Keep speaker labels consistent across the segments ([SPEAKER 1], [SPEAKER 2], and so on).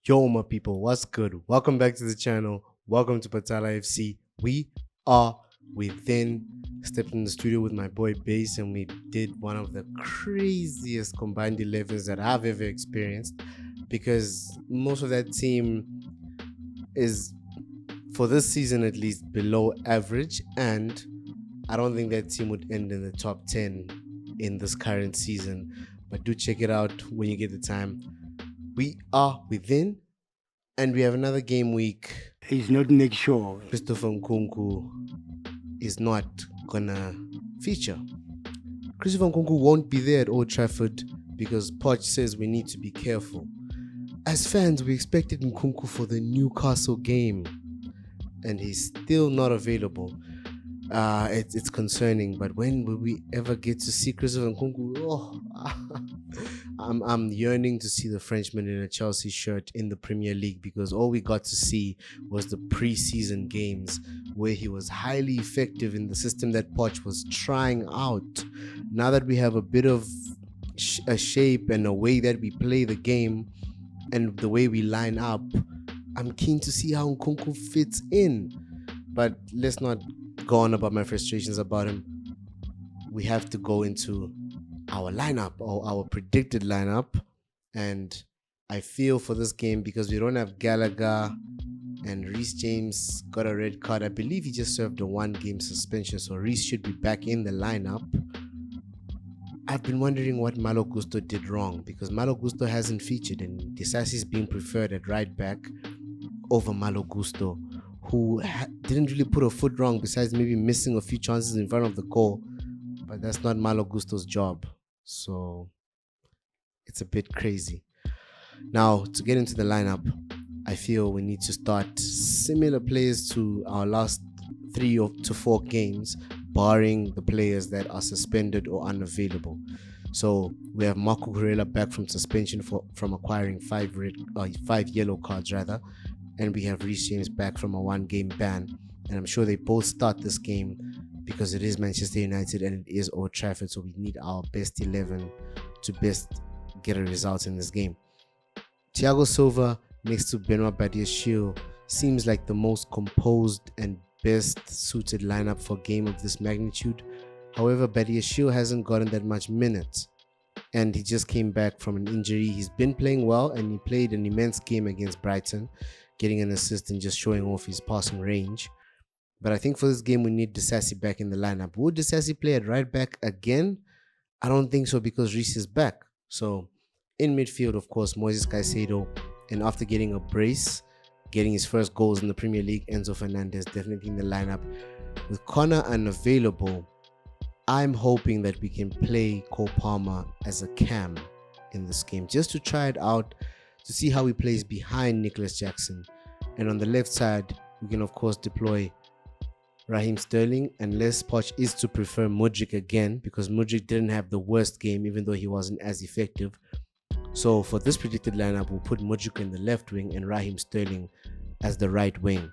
[SPEAKER 1] Yo, my people, what's good? Welcome back to the channel. Welcome to Patala FC. We are within. Stepped in the studio with my boy Bass, and we did one of the craziest combined 11s that I've ever experienced because most of that team is, for this season at least, below average, and I don't think that team would end in the top 10 in this current season. But do check it out when you get the time. We are within. And we have another game week.
[SPEAKER 2] He's not Nick Shaw.
[SPEAKER 1] Christopher NKUNKU is not gonna feature. Christopher NKUNKU won't be there at Old Trafford because Poch says we need to be careful. As fans, we expected NKUNKU for the Newcastle game, and he's still not available. It's concerning, but when will we ever get to see Christopher NKUNKU? Oh, I'm yearning to see the Frenchman in a Chelsea shirt in the Premier League because all we got to see was the pre-season games where he was highly effective in the system that Poch was trying out. Now that we have a bit of a shape and a way that we play the game and the way we line up, I'm keen to see how NKUNKU fits in. But let's not go on about my frustrations about him. We have to go into our lineup or our predicted lineup, and I feel for this game because we don't have Gallagher and Reece James got a red card. I believe he just served a 1-game suspension, so Reece should be back in the lineup. I've been wondering what Malo Gusto did wrong because Malo Gusto hasn't featured and Disasi is being preferred at right back over Malo Gusto, who didn't really put a foot wrong besides maybe missing a few chances in front of the goal, but that's not Malo Gusto's job. So it's a bit crazy. Now, to get into the lineup, I feel we need to start similar players to our last 3 to 4 games, barring the players that are suspended or unavailable. So we have Marco Corella back from suspension from acquiring 5 yellow cards rather, and we have Reece James back from a 1-game ban. And I'm sure they both start this game because it is Manchester United and it is Old Trafford, so we need our best 11 to best get a result in this game. Thiago Silva next to Benoit Badiashile seems like the most composed and best suited lineup for a game of this magnitude. However, Badiashile hasn't gotten that much minutes, and he just came back from an injury. He's been playing well, and he played an immense game against Brighton, getting an assist and just showing off his passing range. But I think for this game, we need Disasi back in the lineup. Would Disasi play at right back again? I don't think so because Reece is back. So in midfield, of course, Moises Caicedo. And after getting a brace, getting his first goals in the Premier League, Enzo Fernandez definitely in the lineup. With Connor unavailable, I'm hoping that we can play Cole Palmer as a cam in this game just to try it out, to see how he plays behind Nicholas Jackson. And on the left side, we can of course deploy Raheem Sterling, unless Poch is to prefer Mudryk again, because Mudryk didn't have the worst game even though he wasn't as effective. So for this predicted lineup, we'll put Mudryk in the left wing and Raheem Sterling as the right wing.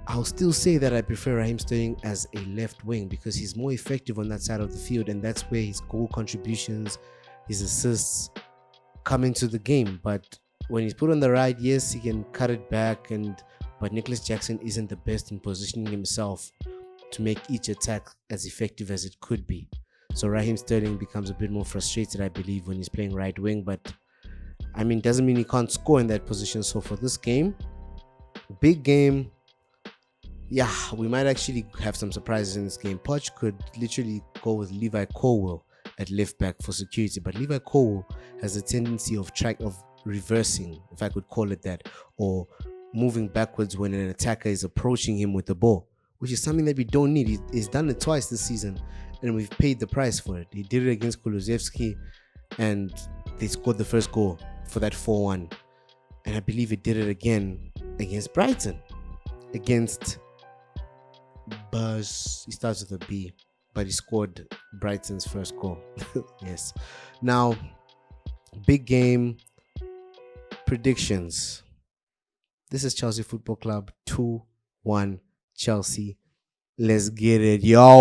[SPEAKER 1] I'll still say that I prefer Raheem Sterling as a left wing because he's more effective on that side of the field, and that's where his goal contributions, his assists come into the game. But when he's put on the right, yes, he can cut it back, but Nicholas Jackson isn't the best in positioning himself to make each attack as effective as it could be. So Raheem Sterling becomes a bit more frustrated, I believe, when he's playing right wing, but I mean, doesn't mean he can't score in that position. So for this game, big game, yeah, we might actually have some surprises in this game. Poch could literally go with Levi Colwill at left back for security, but Levi Colwill has a tendency of reversing, if I could call it that, or moving backwards when an attacker is approaching him with the ball, which is something that we don't need. He's done it twice this season, and we've paid the price for it. He did it against Kulusevski, and they scored the first goal for that 4-1. And I believe he did it again against Brighton. Against Buzz, he starts with a B, but he scored Brighton's first goal. Yes. Now, big game predictions. This is Chelsea Football Club 2-1 Chelsea. Let's get it, yo.